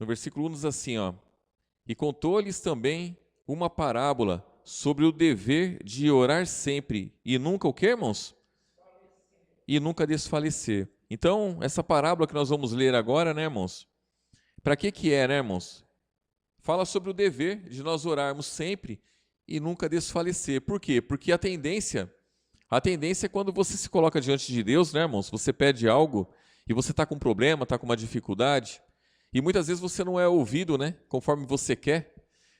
no versículo 1 diz assim, ó: E contou-lhes também uma parábola sobre o dever de orar sempre e nunca o quê, irmãos? E nunca desfalecer. Então, essa parábola que nós vamos ler agora, né, irmãos? Para que é, né, irmãos? Fala sobre o dever de nós orarmos sempre e nunca desfalecer. Por quê? Porque a tendência é quando você se coloca diante de Deus, né, irmãos? Você pede algo e você está com um problema, está com uma dificuldade, e muitas vezes você não é ouvido, né, conforme você quer,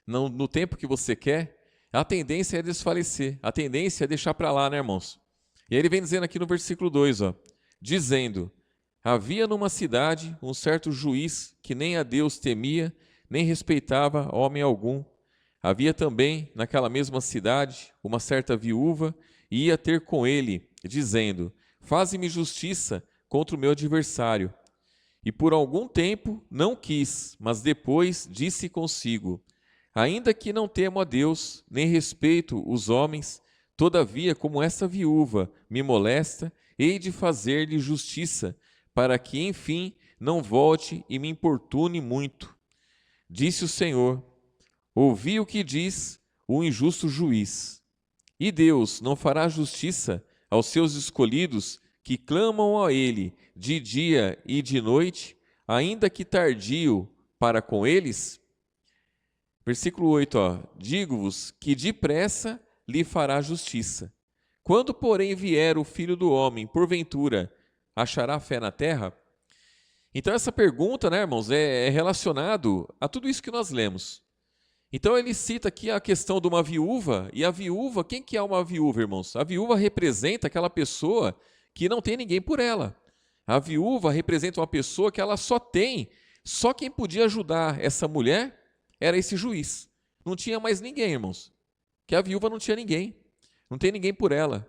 não, no tempo que você quer, a tendência é desfalecer, a tendência é deixar para lá, né, irmãos? E aí ele vem dizendo aqui no versículo 2, ó, dizendo: Havia numa cidade um certo juiz que nem a Deus temia, nem respeitava homem algum. Havia também naquela mesma cidade uma certa viúva, e ia ter com ele, dizendo: Faze-me justiça contra o meu adversário. E por algum tempo não quis, mas depois disse consigo: Ainda que não temo a Deus, nem respeito os homens, todavia, como essa viúva me molesta, hei de fazer-lhe justiça, para que, enfim, não volte e me importune muito. Disse o Senhor: Ouvi o que diz o injusto juiz. E Deus não fará justiça aos seus escolhidos que clamam a Ele de dia e de noite, ainda que tardio para com eles? Versículo 8, ó. Digo-vos que depressa lhe fará justiça. Quando, porém, vier o Filho do Homem, porventura, achará fé na terra? Então essa pergunta, né, irmãos, é relacionado a tudo isso que nós lemos. Então ele cita aqui a questão de uma viúva, e a viúva, quem que é uma viúva, irmãos? A viúva representa aquela pessoa que não tem ninguém por ela. A viúva representa uma pessoa que ela só quem podia ajudar essa mulher era esse juiz. Não tinha mais ninguém, irmãos. Que a viúva não tinha ninguém. Não tem ninguém por ela.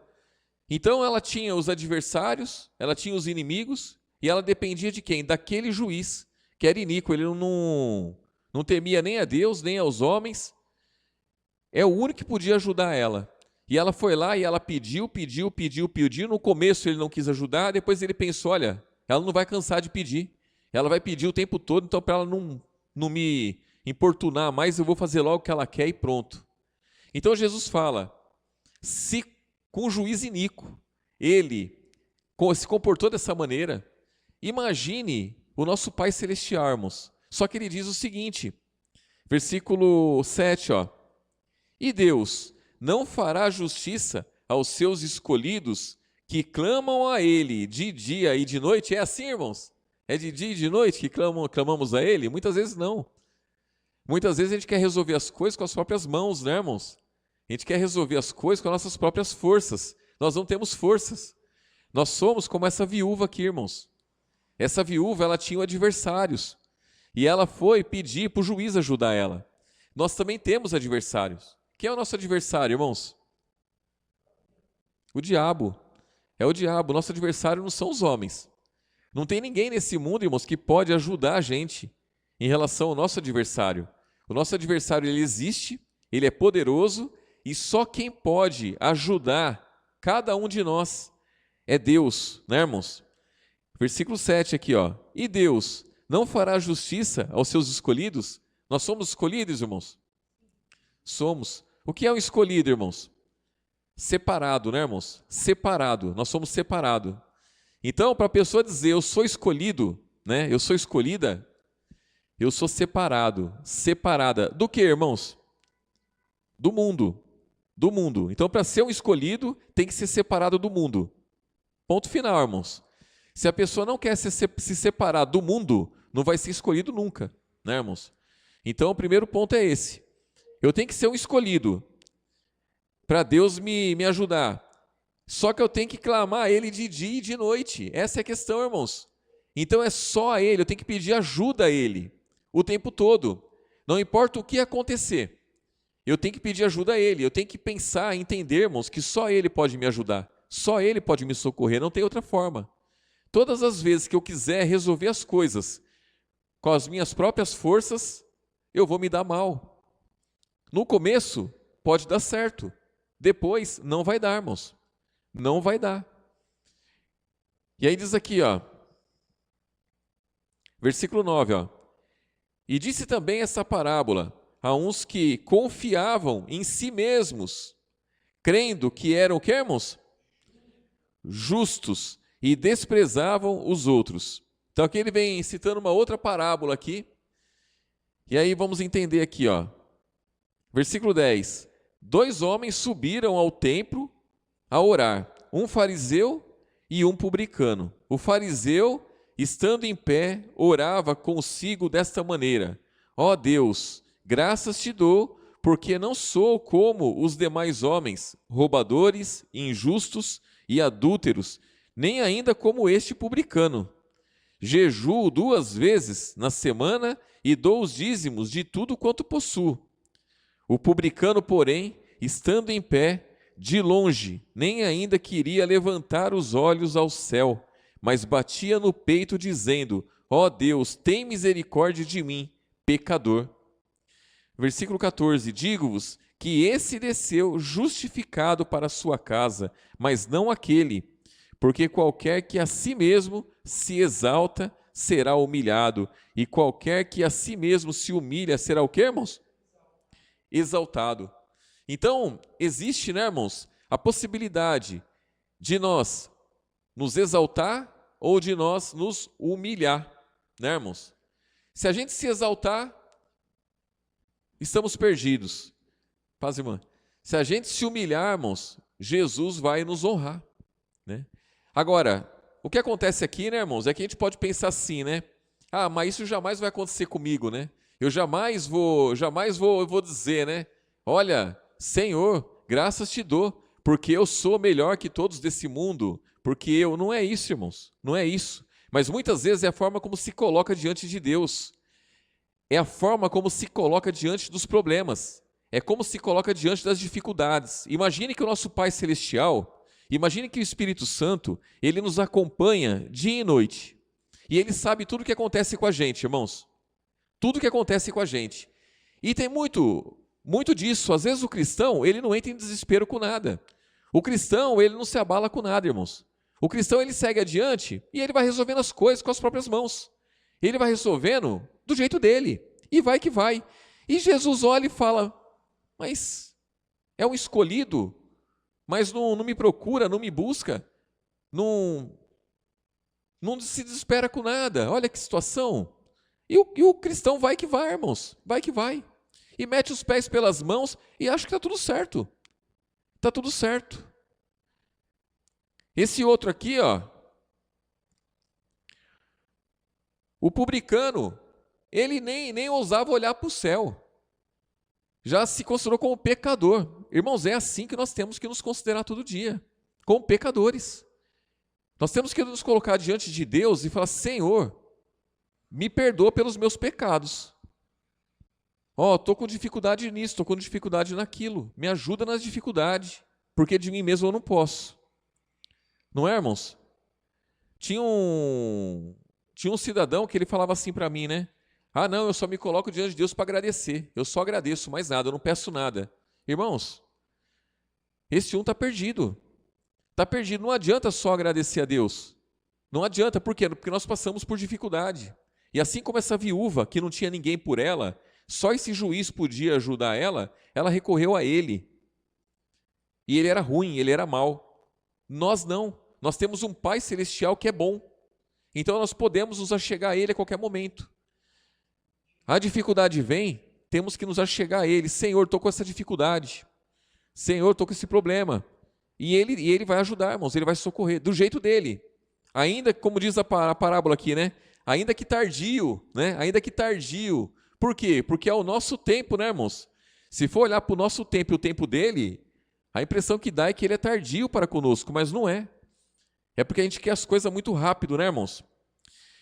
Então ela tinha os adversários, ela tinha os inimigos, e ela dependia de quem? Daquele juiz, que era iníquo, ele não temia nem a Deus, nem aos homens. É o único que podia ajudar ela. E ela foi lá e ela pediu. No começo ele não quis ajudar, depois ele pensou, olha, ela não vai cansar de pedir. Ela vai pedir o tempo todo, então para ela não me importunar mais, eu vou fazer logo o que ela quer e pronto. Então Jesus fala, se com o juiz iníquo ele se comportou dessa maneira, imagine o nosso Pai Celestial, irmãos. Só que ele diz o seguinte, versículo 7, ó. E Deus não fará justiça aos seus escolhidos que clamam a Ele de dia e de noite? É assim, irmãos? É de dia e de noite que clamamos a Ele? Muitas vezes não. Muitas vezes a gente quer resolver as coisas com as próprias mãos, né, irmãos? A gente quer resolver as coisas com as nossas próprias forças. Nós não temos forças. Nós somos como essa viúva aqui, irmãos. Essa viúva, ela tinha adversários. E ela foi pedir para o juiz ajudar ela. Nós também temos adversários. Quem é o nosso adversário, irmãos? O diabo. É o diabo. Nosso adversário não são os homens. Não tem ninguém nesse mundo, irmãos, que pode ajudar a gente em relação ao nosso adversário. O nosso adversário, ele existe, ele é poderoso, e só quem pode ajudar cada um de nós é Deus, né, irmãos? Versículo 7 aqui, ó. E Deus não fará justiça aos seus escolhidos? Nós somos escolhidos, irmãos? Somos. O que é um escolhido, irmãos? Separado, né, irmãos? Separado. Nós somos separados. Então, para a pessoa dizer eu sou escolhido, né? Eu sou escolhida, eu sou separado. Separada. Do que, irmãos? Do mundo. Do mundo. Então, para ser um escolhido, tem que ser separado do mundo. Ponto final, irmãos. Se a pessoa não quer se separar do mundo, não vai ser escolhido nunca, né, irmãos? Então, o primeiro ponto é esse. Eu tenho que ser um escolhido para Deus me ajudar. Só que eu tenho que clamar a Ele de dia e de noite. Essa é a questão, irmãos. Então, é só a Ele, eu tenho que pedir ajuda a Ele o tempo todo. Não importa o que acontecer, eu tenho que pedir ajuda a Ele. Eu tenho que pensar, entender, irmãos, que só Ele pode me ajudar. Só Ele pode me socorrer, não tem outra forma. Todas as vezes que eu quiser resolver as coisas com as minhas próprias forças, eu vou me dar mal. No começo, pode dar certo. Depois, não vai dar, irmãos. Não vai dar. E aí diz aqui, ó. Versículo 9, ó. E disse também essa parábola a uns que confiavam em si mesmos, crendo que eram, o que, irmãos? Justos, e desprezavam os outros. Então aqui ele vem citando uma outra parábola aqui. E aí vamos entender aqui, ó. Versículo 10. 2 homens subiram ao templo a orar, um fariseu e um publicano. O fariseu, estando em pé, orava consigo desta maneira: ó Deus, graças te dou, porque não sou como os demais homens, roubadores, injustos e adúlteros, nem ainda como este publicano. Jejuo 2 vezes na semana e dou os dízimos de tudo quanto possuo. O publicano, porém, estando em pé, de longe, nem ainda queria levantar os olhos ao céu, mas batia no peito, dizendo: ó Deus, tem misericórdia de mim, pecador. Versículo 14: digo-vos que esse desceu justificado para a sua casa, mas não aquele, porque qualquer que a si mesmo se exalta será humilhado, e qualquer que a si mesmo se humilha será o quê, irmãos? Exaltado. Então, existe, né, irmãos, a possibilidade de nós nos exaltar ou de nós nos humilhar, né, irmãos? Se a gente se exaltar, estamos perdidos. Paz, irmã. Se a gente se humilhar, irmãos, Jesus vai nos honrar, né? Agora, o que acontece aqui, né, irmãos, é que a gente pode pensar assim, né? Ah, mas isso jamais vai acontecer comigo, né? Eu jamais vou dizer, né? Olha, Senhor, graças te dou, porque eu sou melhor que todos desse mundo, porque eu... Não é isso, irmãos, não é isso. Mas muitas vezes é a forma como se coloca diante de Deus. É a forma como se coloca diante dos problemas. É como se coloca diante das dificuldades. Imagine que o nosso Pai Celestial, imagine que o Espírito Santo, ele nos acompanha dia e noite. E ele sabe tudo o que acontece com a gente, irmãos. Tudo o que acontece com a gente. E tem muito disso. Às vezes o cristão, ele não entra em desespero com nada. O cristão, ele não se abala com nada, irmãos. O cristão, ele segue adiante e ele vai resolvendo as coisas com as próprias mãos. Ele vai resolvendo do jeito dele. E vai que vai. E Jesus olha e fala: mas é um escolhido, mas não me procura, não me busca, não se desespera com nada. Olha que situação. E o cristão vai que vai, irmãos. Vai que vai. E mete os pés pelas mãos e acha que está tudo certo. Está tudo certo. Esse outro aqui, ó, o publicano, ele nem ousava olhar para o céu. Já se considerou como pecador. Irmãos, é assim que nós temos que nos considerar todo dia, como pecadores. Nós temos que nos colocar diante de Deus e falar: Senhor, me perdoa pelos meus pecados. Estou com dificuldade nisso, estou com dificuldade naquilo. Me ajuda nas dificuldades, porque de mim mesmo eu não posso. Não é, irmãos? Tinha um cidadão que ele falava assim para mim, né? Ah, não, eu só me coloco diante de Deus para agradecer. Eu só agradeço, mais nada, eu não peço nada. Irmãos, esse está perdido. Está perdido, não adianta só agradecer a Deus. Não adianta, por quê? Porque nós passamos por dificuldade. E assim como essa viúva, que não tinha ninguém por ela, só esse juiz podia ajudar ela recorreu a ele. E ele era ruim, ele era mau. Nós não. Nós temos um Pai Celestial que é bom. Então nós podemos nos achegar a Ele a qualquer momento. A dificuldade vem, temos que nos achegar a Ele. Senhor, estou com essa dificuldade. Senhor, estou com esse problema. E ele vai ajudar, irmãos, Ele vai socorrer, do jeito dele. Ainda, como diz a parábola aqui, né? Ainda que tardio, né? Ainda que tardio. Por quê? Porque é o nosso tempo, né, irmãos? Se for olhar para o nosso tempo e o tempo dele, a impressão que dá é que ele é tardio para conosco, mas não é. É porque a gente quer as coisas muito rápido, né, irmãos?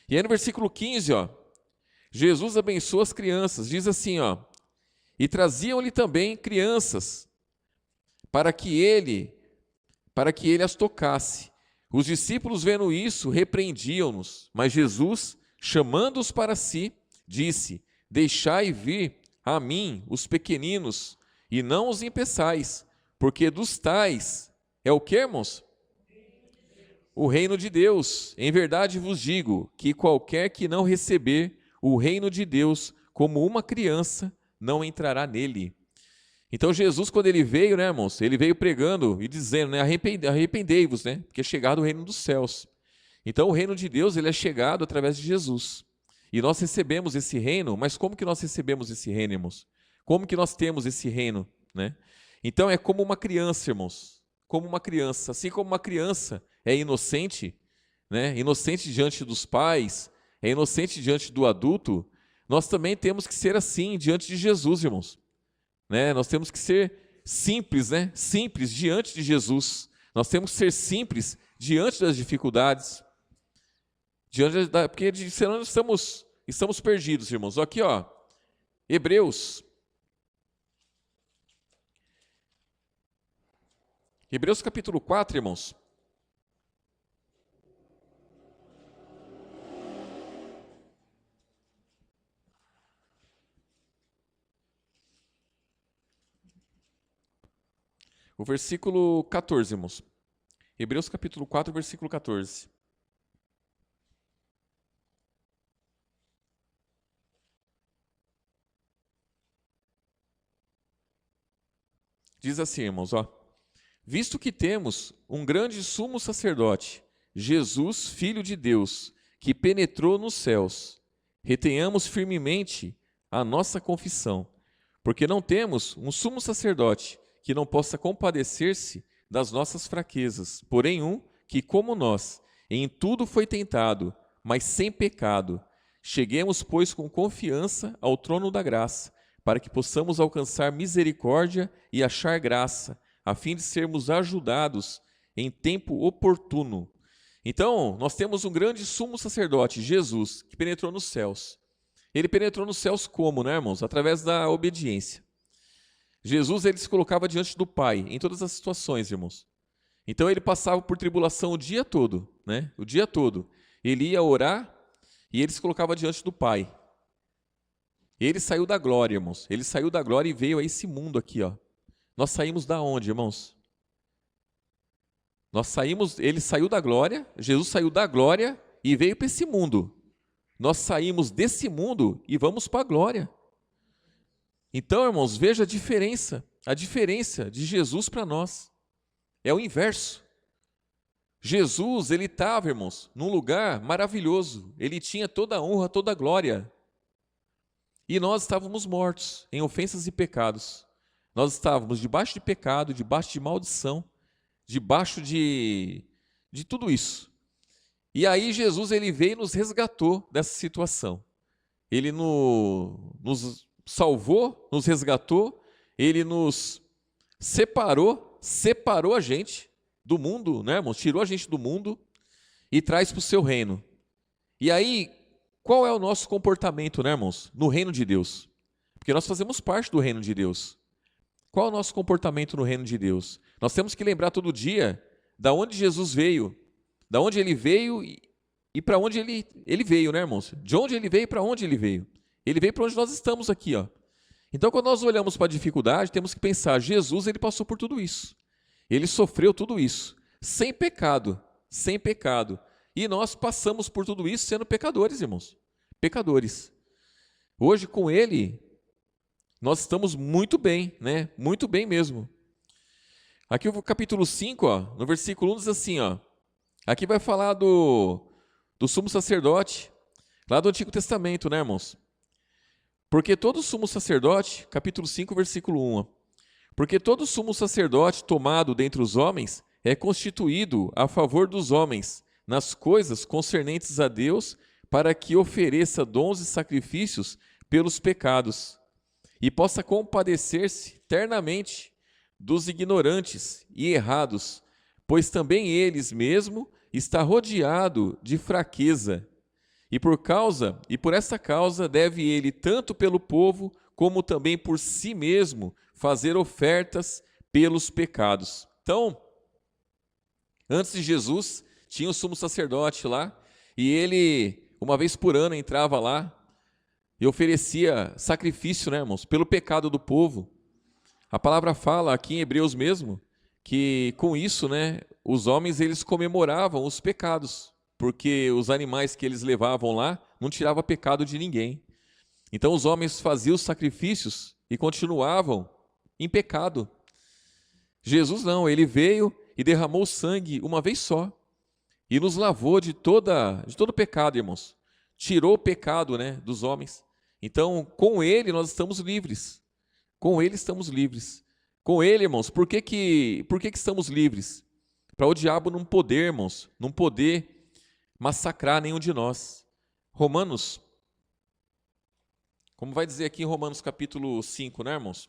E aí no versículo 15, ó, Jesus abençoa as crianças, diz assim, ó: e traziam-lhe também crianças, para que ele as tocasse. Os discípulos, vendo isso, repreendiam-nos, mas Jesus, chamando-os para si, disse: deixai vir a mim os pequeninos, e não os impeçais, porque dos tais é o que, irmãos? O reino de Deus. Em verdade vos digo que qualquer que não receber o reino de Deus como uma criança, não entrará nele. Então Jesus, quando ele veio, né, irmãos, ele veio pregando e dizendo, né, arrependei-vos, né, porque é chegado o reino dos céus. Então o reino de Deus, ele é chegado através de Jesus. E nós recebemos esse reino, mas como que nós recebemos esse reino, irmãos? Como que nós temos esse reino, né? Então é como uma criança, irmãos, como uma criança. Assim como uma criança é inocente, né, inocente diante dos pais, é inocente diante do adulto, nós também temos que ser assim diante de Jesus, irmãos. Né? Nós temos que ser simples, né? Simples diante de Jesus. Nós temos que ser simples diante das dificuldades, porque senão estamos perdidos, irmãos. Aqui, ó, Hebreus capítulo 4, irmãos. O versículo 14, irmãos. Hebreus capítulo 4, versículo 14. Diz assim, irmãos, ó. Visto que temos um grande sumo sacerdote, Jesus, Filho de Deus, que penetrou nos céus, retenhamos firmemente a nossa confissão, porque não temos um sumo sacerdote que não possa compadecer-se das nossas fraquezas, porém um que, como nós, em tudo foi tentado, mas sem pecado. Cheguemos, pois, com confiança ao trono da graça, para que possamos alcançar misericórdia e achar graça, a fim de sermos ajudados em tempo oportuno. Então, nós temos um grande sumo sacerdote, Jesus, que penetrou nos céus. Ele penetrou nos céus como, né, irmãos? Através da obediência. Jesus, ele se colocava diante do Pai em todas as situações, irmãos. Então, ele passava por tribulação o dia todo, né? O dia todo. Ele ia orar e ele se colocava diante do Pai. Ele saiu da glória, irmãos. Ele saiu da glória e veio a esse mundo aqui, ó. Nós saímos da onde, irmãos? Ele saiu da glória, Jesus saiu da glória e veio para esse mundo. Nós saímos desse mundo e vamos para a glória. Então, irmãos, veja a diferença de Jesus para nós. É o inverso. Jesus, ele estava, irmãos, num lugar maravilhoso. Ele tinha toda a honra, toda a glória. E nós estávamos mortos em ofensas e pecados. Nós estávamos debaixo de pecado, debaixo de maldição, debaixo de tudo isso. E aí Jesus, ele veio e nos resgatou dessa situação. Ele nos salvou, nos resgatou, ele nos separou a gente do mundo, né, irmãos? Tirou a gente do mundo e traz para o seu reino. E aí, qual é o nosso comportamento, né, irmãos? No reino de Deus. Porque nós fazemos parte do reino de Deus. Qual é o nosso comportamento no reino de Deus? Nós temos que lembrar todo dia da onde Jesus veio, da onde ele veio e para onde ele veio, né, irmãos? De onde ele veio e para onde ele veio. Ele veio para onde nós estamos aqui, ó. Então, quando nós olhamos para a dificuldade, temos que pensar, Jesus, ele passou por tudo isso. Ele sofreu tudo isso, sem pecado, sem pecado. E nós passamos por tudo isso sendo pecadores, irmãos. Pecadores. Hoje, com ele, nós estamos muito bem, né? Muito bem mesmo. Aqui o capítulo 5, ó, no versículo 1 diz assim, ó. Aqui vai falar do sumo sacerdote, lá do Antigo Testamento, né, irmãos? Porque todo sumo sacerdote, capítulo 5, versículo 1, ó. Porque todo sumo sacerdote tomado dentre os homens é constituído a favor dos homens, nas coisas concernentes a Deus, para que ofereça dons e sacrifícios pelos pecados, e possa compadecer-se ternamente dos ignorantes e errados, pois também eles mesmo está rodeado de fraqueza, e por essa causa deve ele, tanto pelo povo, como também por si mesmo, fazer ofertas pelos pecados. Então, antes de Jesus, tinha o sumo sacerdote lá, e ele, uma vez por ano, entrava lá e oferecia sacrifício, né, irmãos, pelo pecado do povo. A palavra fala aqui em Hebreus mesmo, que com isso, né, os homens eles comemoravam os pecados, porque os animais que eles levavam lá não tiravam pecado de ninguém. Então os homens faziam os sacrifícios e continuavam em pecado. Jesus não, ele veio e derramou sangue uma vez só e nos lavou de todo pecado, irmãos. Tirou o pecado, né, dos homens. Então, com ele nós estamos livres. Com ele estamos livres. Com ele, irmãos, por que estamos livres? Para o diabo não poder, irmãos, não poder massacrar nenhum de nós. Romanos, como vai dizer aqui em Romanos capítulo 5, né, irmãos?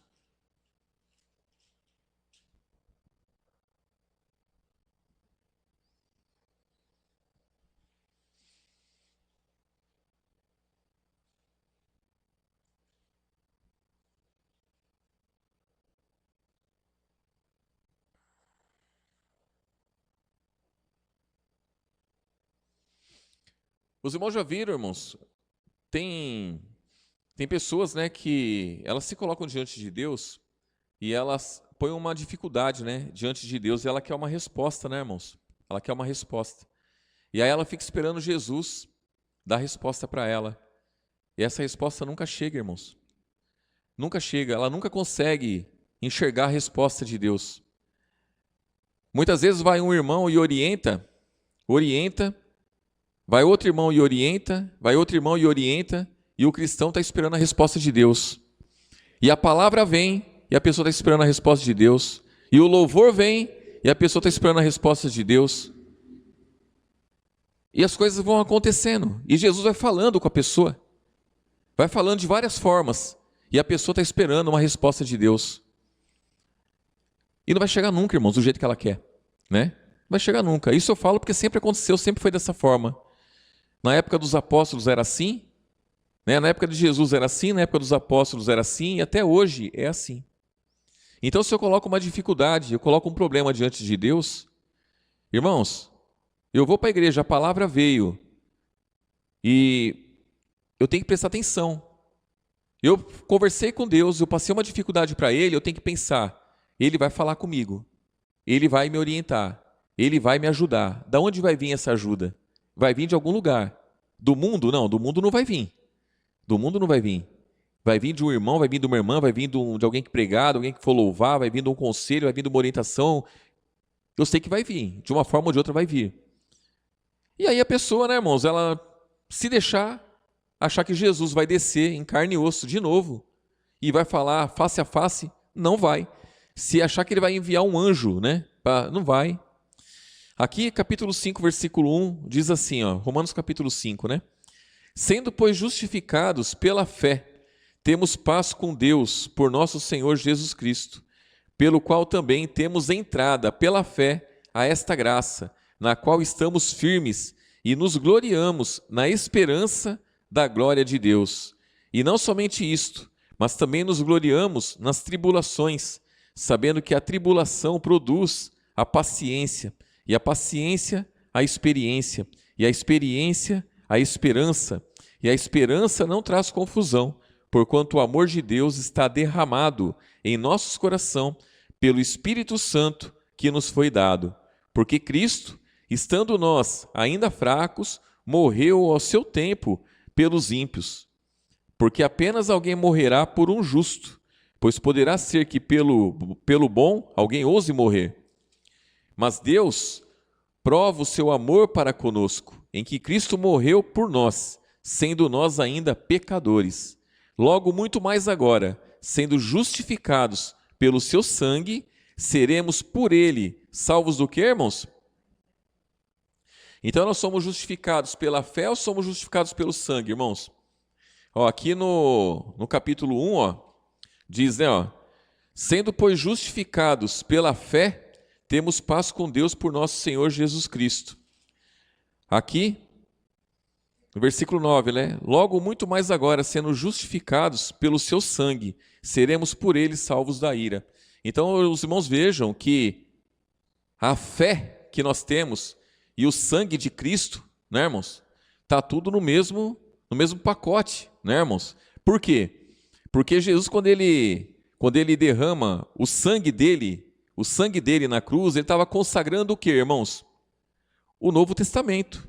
Os irmãos já viram, irmãos, tem pessoas, né, que elas se colocam diante de Deus e elas põem uma dificuldade, né, diante de Deus e ela quer uma resposta, né, irmãos? Ela quer uma resposta. E aí ela fica esperando Jesus dar a resposta para ela. E essa resposta nunca chega, irmãos. Nunca chega, ela nunca consegue enxergar a resposta de Deus. Muitas vezes vai um irmão e orienta, vai outro irmão e orienta, vai outro irmão e orienta, e o cristão está esperando a resposta de Deus. E a palavra vem, e a pessoa está esperando a resposta de Deus. E o louvor vem, e a pessoa está esperando a resposta de Deus. E as coisas vão acontecendo. E Jesus vai falando com a pessoa. Vai falando de várias formas. E a pessoa está esperando uma resposta de Deus. E não vai chegar nunca, irmãos, do jeito que ela quer. Né? Não vai chegar nunca. Isso eu falo porque sempre aconteceu, sempre foi dessa forma. Na época dos apóstolos era assim. Né? Na época de Jesus era assim, na época dos apóstolos era assim. E até hoje é assim. Então se eu coloco uma dificuldade, eu coloco um problema diante de Deus, irmãos, eu vou para a igreja, a palavra veio. E eu tenho que prestar atenção. Eu conversei com Deus, eu passei uma dificuldade para Ele, eu tenho que pensar, Ele vai falar comigo, Ele vai me orientar, Ele vai me ajudar. Da onde vai vir essa ajuda? Vai vir de algum lugar. Do mundo? Não, do mundo não vai vir. Do mundo não vai vir. Vai vir de um irmão, vai vir de uma irmã, vai vir de alguém que pregar, de alguém que for louvar, vai vir de um conselho, vai vir de uma orientação. Eu sei que vai vir, de uma forma ou de outra vai vir. E aí a pessoa, né, irmãos, ela se deixar, achar que Jesus vai descer em carne e osso de novo e vai falar face a face, não vai. Se achar que ele vai enviar um anjo, né, não vai. Aqui, capítulo 5, versículo 1, diz assim, ó, Romanos capítulo 5, né? Sendo, pois, justificados pela fé, temos paz com Deus por nosso Senhor Jesus Cristo, pelo qual também temos entrada pela fé a esta graça, na qual estamos firmes e nos gloriamos na esperança da glória de Deus. E não somente isto, mas também nos gloriamos nas tribulações, sabendo que a tribulação produz a paciência, e a paciência a experiência, e a experiência a esperança, e a esperança não traz confusão, porquanto o amor de Deus está derramado em nossos corações pelo Espírito Santo que nos foi dado. Porque Cristo, estando nós ainda fracos, morreu ao seu tempo pelos ímpios. Porque apenas alguém morrerá por um justo, pois poderá ser que pelo bom alguém ouse morrer. Mas Deus prova o seu amor para conosco, em que Cristo morreu por nós, sendo nós ainda pecadores. Logo, muito mais agora, sendo justificados pelo seu sangue, seremos por ele salvos do quê, irmãos? Então nós somos justificados pela fé ou somos justificados pelo sangue, irmãos? Ó, aqui no capítulo 1, ó, diz, né, ó, sendo, pois, justificados pela fé, temos paz com Deus por nosso Senhor Jesus Cristo. Aqui, no versículo 9, né? Logo, muito mais agora, sendo justificados pelo seu sangue, seremos por ele salvos da ira. Então, os irmãos vejam que a fé que nós temos e o sangue de Cristo, né, irmãos? Está tudo no mesmo pacote, né, irmãos? Por quê? Porque Jesus, quando ele derrama o sangue dele na cruz, ele estava consagrando o quê, irmãos? O Novo Testamento.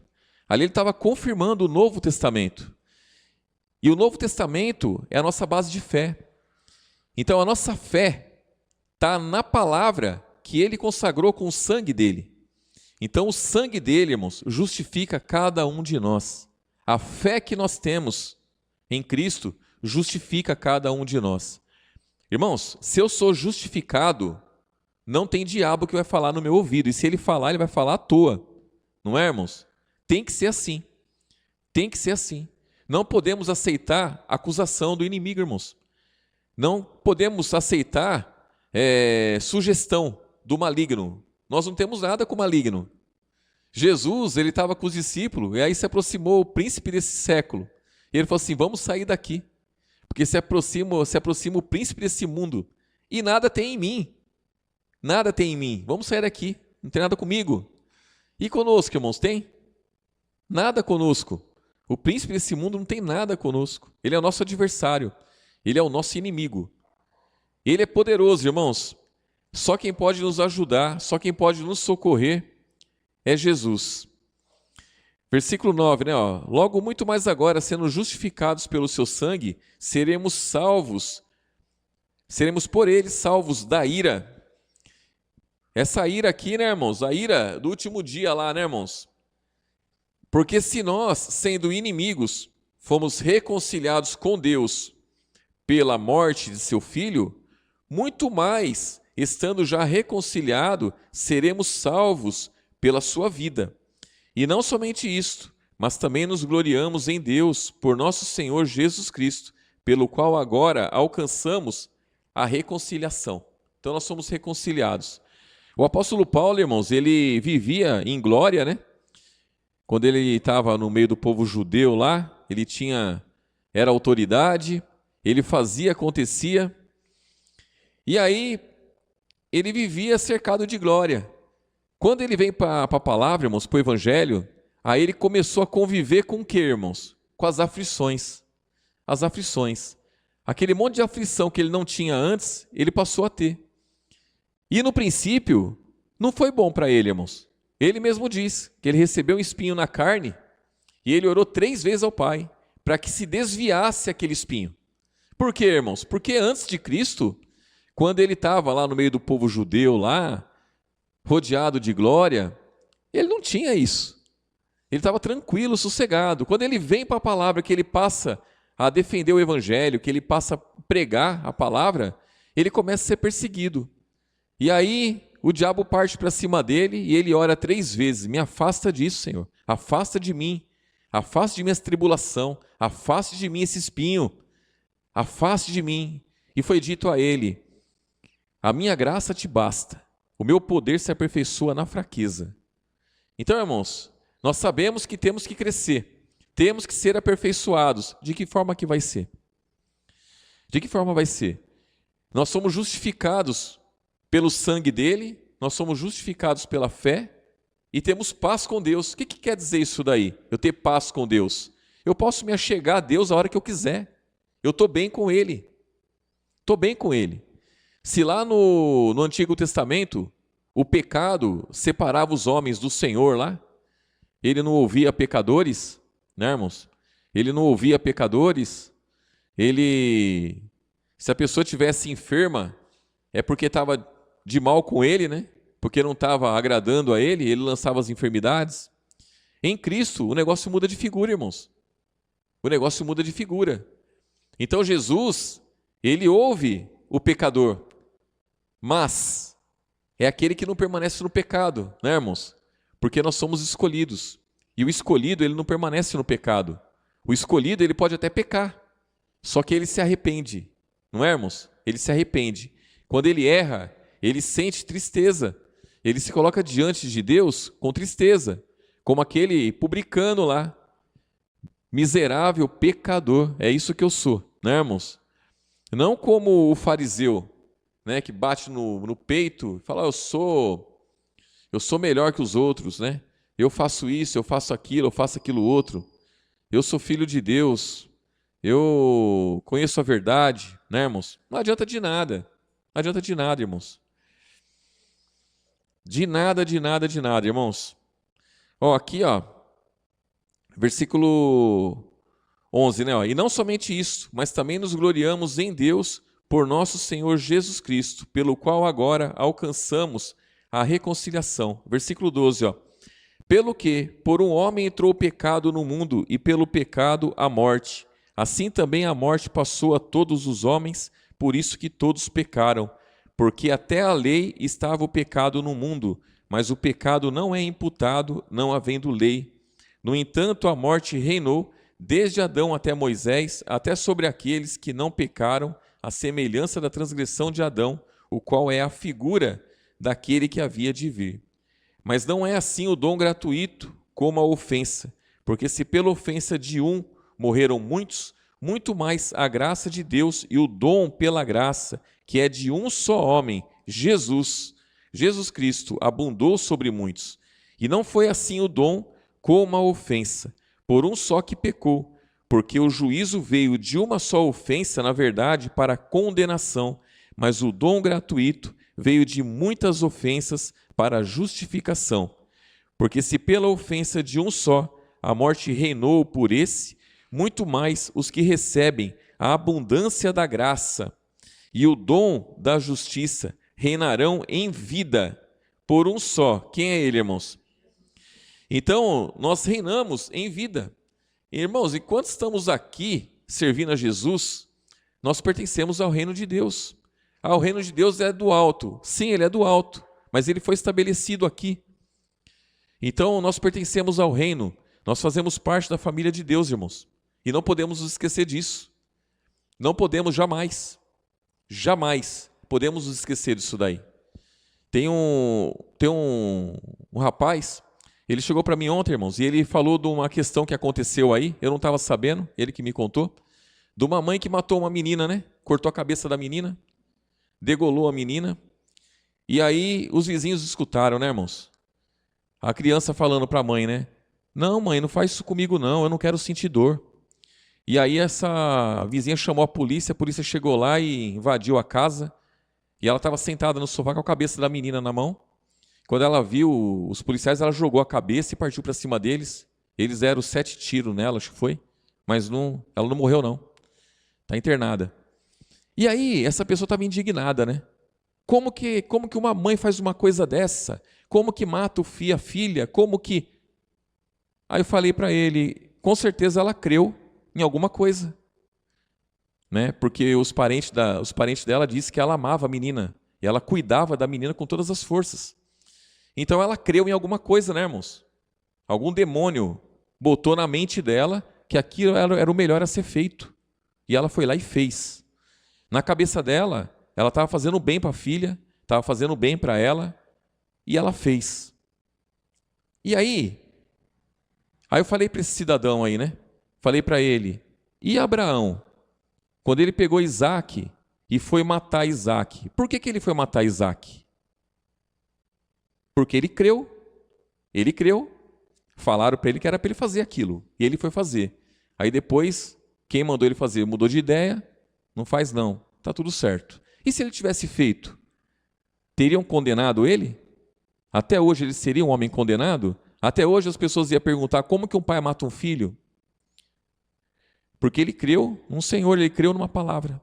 Ali ele estava confirmando o Novo Testamento. E o Novo Testamento é a nossa base de fé. Então a nossa fé está na palavra que ele consagrou com o sangue dele. Então o sangue dele, irmãos, justifica cada um de nós. A fé que nós temos em Cristo justifica cada um de nós. Irmãos, se eu sou justificado, não tem diabo que vai falar no meu ouvido. E se ele falar, ele vai falar à toa. Não é, irmãos? Tem que ser assim. Tem que ser assim. Não podemos aceitar a acusação do inimigo, irmãos. Não podemos aceitar sugestão do maligno. Nós não temos nada com o maligno. Jesus, ele estava com os discípulos, e aí se aproximou o príncipe desse século. E ele falou assim, vamos sair daqui. Porque se aproxima o príncipe desse mundo. E nada tem em mim. Nada tem em mim. Vamos sair daqui. Não tem nada comigo. E conosco, irmãos, tem? Nada conosco. O príncipe desse mundo não tem nada conosco. Ele é o nosso adversário. Ele é o nosso inimigo. Ele é poderoso, irmãos. Só quem pode nos ajudar, só quem pode nos socorrer é Jesus. Versículo 9, né? Logo muito mais agora, sendo justificados pelo seu sangue, seremos salvos. Seremos por ele salvos da ira. Essa ira aqui, né, irmãos? A ira do último dia lá, né, irmãos? Porque se nós, sendo inimigos, fomos reconciliados com Deus pela morte de seu Filho, muito mais, estando já reconciliado, seremos salvos pela sua vida. E não somente isto, mas também nos gloriamos em Deus por nosso Senhor Jesus Cristo, pelo qual agora alcançamos a reconciliação. Então nós somos reconciliados. O apóstolo Paulo, irmãos, ele vivia em glória, né? Quando ele estava no meio do povo judeu lá, ele era autoridade, ele fazia, acontecia, e aí ele vivia cercado de glória. Quando ele vem para a palavra, irmãos, para o evangelho, aí ele começou a conviver com o quê, irmãos? Com as aflições. As aflições. Aquele monte de aflição que ele não tinha antes, ele passou a ter. E no princípio, não foi bom para ele, irmãos. Ele mesmo diz que ele recebeu um espinho na carne e ele orou 3 vezes ao Pai para que se desviasse aquele espinho. Por quê, irmãos? Porque antes de Cristo, quando ele estava lá no meio do povo judeu, lá, rodeado de glória, ele não tinha isso. Ele estava tranquilo, sossegado. Quando ele vem para a palavra, que ele passa a defender o evangelho, que ele passa a pregar a palavra, ele começa a ser perseguido. E aí o diabo parte para cima dele e ele ora 3 vezes, me afasta disso, Senhor, afasta de mim essa tribulação, afaste de mim esse espinho, afaste de mim. E foi dito a ele, a minha graça te basta, o meu poder se aperfeiçoa na fraqueza. Então, irmãos, nós sabemos que temos que crescer, temos que ser aperfeiçoados. De que forma que vai ser? De que forma vai ser? Nós somos justificados pelo sangue dele, nós somos justificados pela fé e temos paz com Deus. O que quer dizer isso daí? Eu ter paz com Deus? Eu posso me achegar a Deus a hora que eu quiser. Eu estou bem com Ele. Estou bem com Ele. Se lá no Antigo Testamento o pecado separava os homens do Senhor lá, ele não ouvia pecadores, né, irmãos? Ele não ouvia pecadores. Se a pessoa estivesse enferma, é porque estava de mal com ele, né? Porque não estava agradando a ele, ele lançava as enfermidades. Em Cristo, o negócio muda de figura, irmãos. O negócio muda de figura. Então Jesus, ele ouve o pecador, mas é aquele que não permanece no pecado, né, irmãos? Porque nós somos escolhidos. E o escolhido, ele não permanece no pecado. O escolhido, ele pode até pecar, só que ele se arrepende. Não é, irmãos? Ele se arrepende. Quando ele erra, ele sente tristeza. Ele se coloca diante de Deus com tristeza, como aquele publicano lá. Miserável pecador, é isso que eu sou, né, irmãos? Não como o fariseu, né, que bate no peito e fala, eu sou melhor que os outros, né? Eu faço isso, eu faço aquilo outro. Eu sou filho de Deus. Eu conheço a verdade, né, irmãos? Não adianta de nada. Não adianta de nada, irmãos. De nada, irmãos. Aqui, versículo 11, né? Ó, e não somente isso, mas também nos gloriamos em Deus por nosso Senhor Jesus Cristo, pelo qual agora alcançamos a reconciliação. Versículo 12, ó. Pelo que, por um homem entrou o pecado no mundo, e pelo pecado a morte. Assim também a morte passou a todos os homens, por isso que todos pecaram. Porque até a lei estava o pecado no mundo, mas o pecado não é imputado, não havendo lei. No entanto, a morte reinou, desde Adão até Moisés, até sobre aqueles que não pecaram, à semelhança da transgressão de Adão, o qual é a figura daquele que havia de vir. Mas não é assim o dom gratuito como a ofensa, porque se pela ofensa de um morreram muitos, muito mais a graça de Deus e o dom pela graça, que é de um só homem, Jesus Cristo, abundou sobre muitos. E não foi assim o dom como a ofensa, por um só que pecou, porque o juízo veio de uma só ofensa, na verdade, para a condenação, mas o dom gratuito veio de muitas ofensas para a justificação. Porque se pela ofensa de um só a morte reinou por esse, muito mais os que recebem a abundância da graça e o dom da justiça reinarão em vida por um só. Quem é ele, irmãos? Então, nós reinamos em vida. Irmãos, enquanto estamos aqui servindo a Jesus, nós pertencemos ao reino de Deus. O reino de Deus é do alto. Sim, ele é do alto, mas ele foi estabelecido aqui. Então, nós pertencemos ao reino. Nós fazemos parte da família de Deus, irmãos. E não podemos nos esquecer disso. Não podemos jamais podemos nos esquecer disso daí. Tem um rapaz, ele chegou para mim ontem, irmãos, e ele falou de uma questão que aconteceu aí, eu não estava sabendo, ele que me contou, de uma mãe que matou uma menina, né? Cortou a cabeça da menina, degolou a menina, e aí os vizinhos escutaram, né, irmãos? A criança falando para a mãe, né? Não, mãe, não faz isso comigo não, eu não quero sentir dor. E aí essa vizinha chamou a polícia chegou lá e invadiu a casa, e ela estava sentada no sofá com a cabeça da menina na mão. Quando ela viu os policiais, ela jogou a cabeça e partiu para cima deles. Eles deram 7 tiros nela, acho que foi, mas ela não morreu não, está internada. E aí essa pessoa estava indignada, né? Como que uma mãe faz uma coisa dessa? Como que mata a filha? Como que... Aí eu falei para ele, com certeza ela creu em alguma coisa, né? Porque os parentes dela disseram que ela amava a menina, e ela cuidava da menina com todas as forças. Então ela creu em alguma coisa, né, irmãos? Algum demônio botou na mente dela que aquilo era o melhor a ser feito. E ela foi lá e fez. Na cabeça dela, ela estava fazendo bem para a filha, estava fazendo bem para ela, e ela fez. E aí eu falei para esse cidadão aí, né? Falei para ele, e Abraão? Quando ele pegou Isaac e foi matar Isaac. Por que ele foi matar Isaac? Porque ele creu. Ele creu. Falaram para ele que era para ele fazer aquilo. E ele foi fazer. Aí depois, quem mandou ele fazer mudou de ideia. Não faz não. Está tudo certo. E se ele tivesse feito? Teriam condenado ele? Até hoje ele seria um homem condenado? Até hoje as pessoas iam perguntar como que um pai mata um filho? Porque ele creu num Senhor, ele creu numa palavra.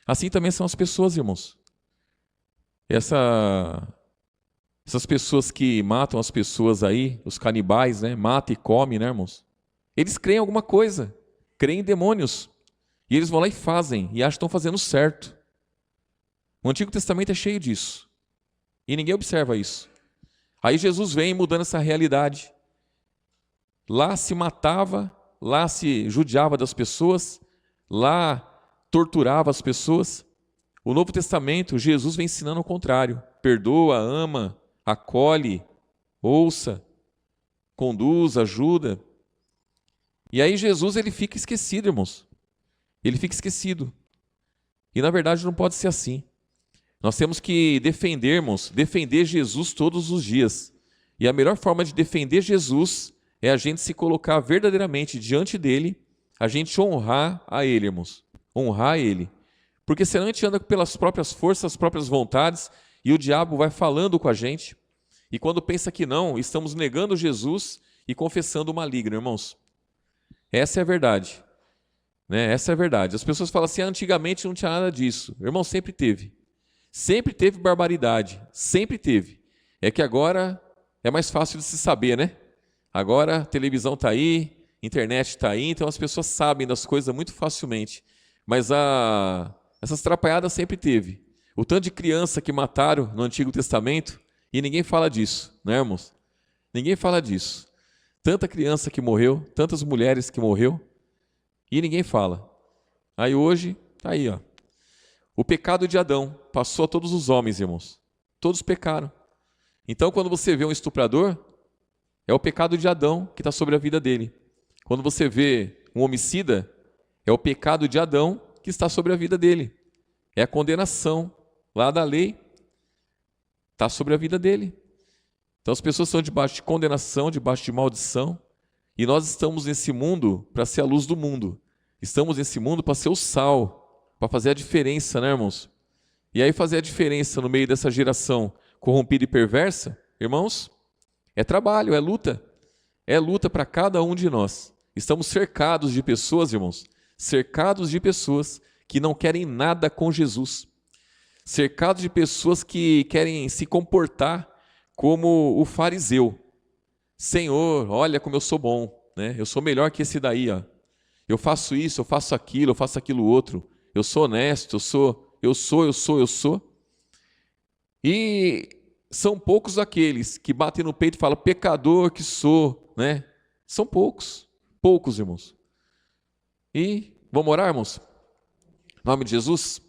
Assim também são as pessoas, irmãos. Essas pessoas que matam as pessoas aí, os canibais, né? Mata e come, né, irmãos? Eles creem em alguma coisa, creem em demônios. E eles vão lá e fazem, e acham que estão fazendo certo. O Antigo Testamento é cheio disso. E ninguém observa isso. Aí Jesus vem mudando essa realidade. Lá se matava, lá se judiava das pessoas, lá torturava as pessoas. O Novo Testamento, Jesus vem ensinando o contrário. Perdoa, ama, acolhe, ouça, conduz, ajuda. E aí Jesus ele fica esquecido, irmãos. Ele fica esquecido. E na verdade não pode ser assim. Nós temos que defender Jesus todos os dias. E a melhor forma de defender Jesus é a gente se colocar verdadeiramente diante dele, a gente honrar a ele, irmãos. Honrar a ele. Porque senão a gente anda pelas próprias forças, as próprias vontades, e o diabo vai falando com a gente. E quando pensa que não, estamos negando Jesus e confessando o maligno, irmãos. Essa é a verdade. né? Essa é a verdade. As pessoas falam assim, antigamente não tinha nada disso. Irmão, sempre teve. Sempre teve barbaridade, sempre teve. É que agora é mais fácil de se saber, né? Agora a televisão está aí, internet está aí, então as pessoas sabem das coisas muito facilmente. Mas essas atrapalhadas sempre teve. O tanto de criança que mataram no Antigo Testamento, e ninguém fala disso, né, irmãos? Ninguém fala disso. Tanta criança que morreu, tantas mulheres que morreu, e ninguém fala. Aí hoje, tá aí, ó. O pecado de Adão passou a todos os homens, irmãos. Todos pecaram. Então, quando você vê um estuprador, é o pecado de Adão que está sobre a vida dele. Quando você vê um homicida, é o pecado de Adão que está sobre a vida dele. É a condenação lá da lei, está sobre a vida dele. Então, as pessoas estão debaixo de condenação, debaixo de maldição, e nós estamos nesse mundo para ser a luz do mundo. Estamos nesse mundo para ser o sal, para fazer a diferença, né, irmãos? E aí fazer a diferença no meio dessa geração corrompida e perversa, irmãos, é trabalho, é luta. É luta para cada um de nós. Estamos cercados de pessoas, irmãos, cercados de pessoas que não querem nada com Jesus. Cercados de pessoas que querem se comportar como o fariseu. Senhor, olha como eu sou bom, né? Eu sou melhor que esse daí, ó. Eu faço isso, eu faço aquilo outro. Eu sou honesto, eu sou. E são poucos aqueles que batem no peito e falam, pecador que sou, né? São poucos, irmãos. E vamos orar, irmãos? Em nome de Jesus.